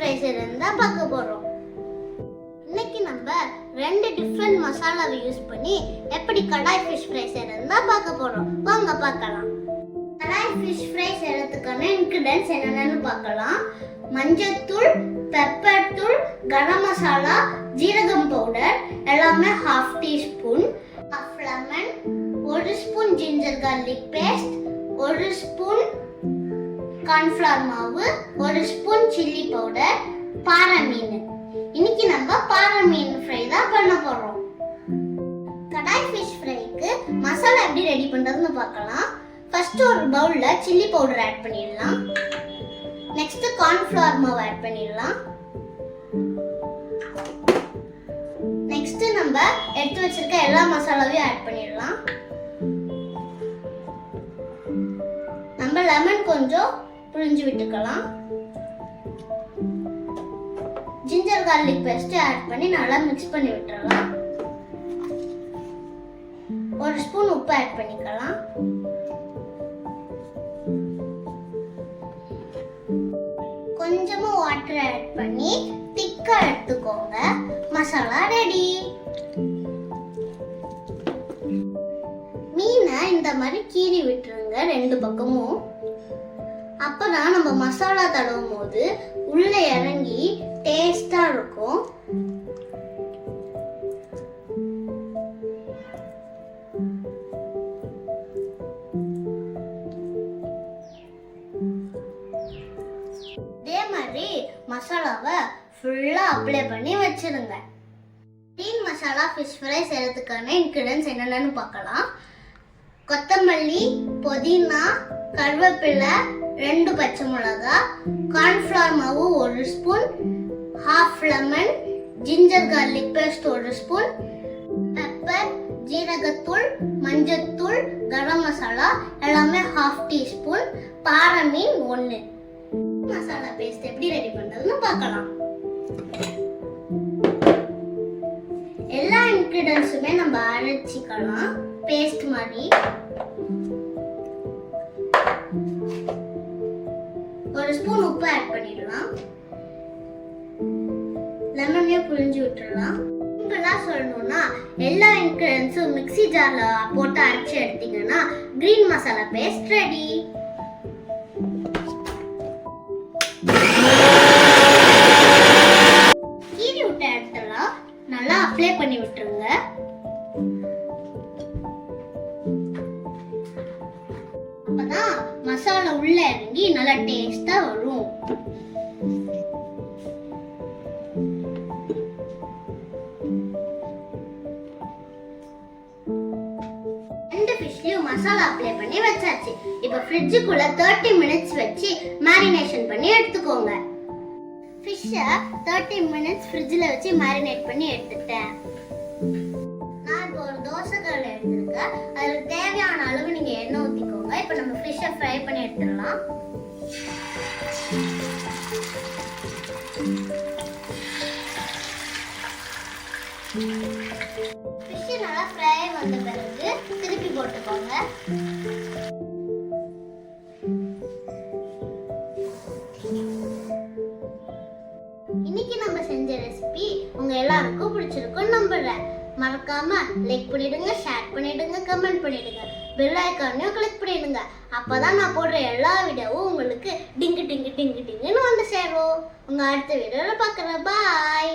Fries இருந்தா பார்க்க போறோம். இன்னைக்கு நம்ம ரெண்டு டிஃபரெண்ட் மசாலாவை யூஸ் பண்ணி எப்படி கடாய் ஃபிஷ் ஃப்ரை செய்யறதுன்னு தான் பார்க்க போறோம். வாங்க பார்க்கலாம். கடாய் ஃபிஷ் ஃப்ரை செய்யறதுக்கான இன்கிரிடியன்ட்ஸ் என்னென்னு பார்க்கலாம். மஞ்சள்தூள், பெப்பர் தூள், கரம் மசாலா, ஜீரகம் பவுடர் எல்லாமே 1/2 teaspoon, 1/2 lemon, 1 spoon ginger garlic paste, 1 spoon cornflour மாவு, 1 ஸ்பூன் சில்லி பவுடர், பாறை மீன். இன்னைக்கு நம்ம பாறை மீன் ஃப்ரை தான் பண்ண போறோம். கடாய் ஃபிஷ் ஃப்ரைக்கு மசாலா எப்படி ரெடி பண்றதுன்னு பார்க்கலாம். ஃபர்ஸ்ட் ஒரு பவுல்ல சில்லி பவுடர் ஆட் பண்ணிடலாம். நெக்ஸ்ட் கார்ன்ஃப்ளவர் மாவு ஆட் பண்ணிடலாம். நெக்ஸ்ட் நம்ம எடுத்து வச்சிருக்க எல்லா மசாலாவையும் ஆட் பண்ணிடலாம். நம்ம லெமன் கொஞ்சம் புழிஞ்சு விட்டுக்கலாம். ஜிஞ்சர் கார்லிக் பேஸ்ட் ஆட் பண்ணி நல்லா மிக்ஸ் பண்ணி விட்டுறலாம். 1 ஸ்பூன் உப்பு ஆட் பண்ணிக்கலாம். கொஞ்சமா வாட்டர் ஆட் பண்ணி திக்கா எடுத்துக்கோங்க. மசாலா ரெடி. மீனை இந்த மாதிரி கீறி விட்டுருங்க 2 பக்கமும். அப்பதான் நம்ம மசாலா தடவும் போது உள்ள இறங்கி டேஸ்டா இருக்கும். இதே மாதிரி மசாலாவை ஃபுல்லா அப்ளை பண்ணி வச்சிருங்க. கிரீன் மசாலா ஃபிஷ் ஃப்ரை செய்யறதுக்கான இன்கிரிடியன்ட்ஸ் என்னென்னு பார்க்கலாம். கொத்தமல்லி, புதினா, கருவேப்பிலை, 2 பச்சை மிளகாய், கார்ன்ஃப்ளவர் மாவு 1 spoon, 1/2 lemon, ginger garlic paste 1 spoon, pepper, ஜீரகத்தூள், மஞ்சள்தூள், கரம் மசாலா எல்லாமே 1/2 டீஸ்பூன், பாறை மீன் 1. மசாலா பேஸ்ட் எப்படி ரெடி பண்றதுன்னு பார்க்கலாம். எல்லா இன்கிரிடியன்ட்ஸுமே நம்ம அரைச்சிக்கலாம் பேஸ்ட் மாதிரி. 1 ஸ்பூன் உப்பு ஆட் பண்ணிடலாம். லெமனையும் புழிஞ்சு விட்டுடலாம். சிம்பிளா சொல்லணும்னா எல்லா இன்கிரிடியன்ட்ஸும் மிக்ஸி ஜார்ல போட்டு அரைச்சி எடுத்தீங்கன்னா கிரீன் மசாலா பேஸ்ட் ரெடி. கீறி விட்ட இடத்துல நல்லா அப்ளை பண்ணி விட்டுருங்க. அப்பதான் மசாலா உள்ள இறங்கி நல்லா டேஸ்டா வரும். ரெண்டு ஃபிஷ்லயும் மசாலா அப்ளை பண்ணி வச்சாச்சு. இப்போ ஃப்ரிட்ஜுக்குள்ள 30 மினிட்ஸ் வச்சு மேரினேஷன் பண்ணி எடுத்துக்கோங்க. ஃபிஷ்ஷை 30 மினிட்ஸ் ஃப்ரிட்ஜில் வச்சு மேரினேட் பண்ணி எடுத்துட்டேன். நான் இப்போ ஒரு தோசைக்கல் எடுத்துருக்கேன். அதில் தேவையான அளவு நீங்கள் எண்ணெய் ஊற்றிக்கோங்க. இப்போ நம்ம ஃபிஷ்ஷை ஃப்ரை பண்ணி எடுத்துடலாம். ஃபிஷ்ஷு நல்லா ஃப்ரை வந்த பிறகு திருப்பி போட்டுக்கோங்க. இன்னைக்கு நம்ம செஞ்ச ரெசிபி உங்க எல்லாருக்கும் பிடிச்சிருக்கும் நம்புறேன். மறக்காம லைக் பண்ணிடுங்க, ஷேர் பண்ணிடுங்க, கமெண்ட் பண்ணிடுங்க, பெல் ஐகானையும் கிளிக் பண்ணிடுங்க. அப்பதான் நான் போடுற எல்லா வீடியோவும் உங்களுக்கு டிங்கு டிங்கு டிங்கு டிங்குன்னு வந்து சேரும். உங்க அடுத்த வீடியோல பார்க்குறேன். பாய்.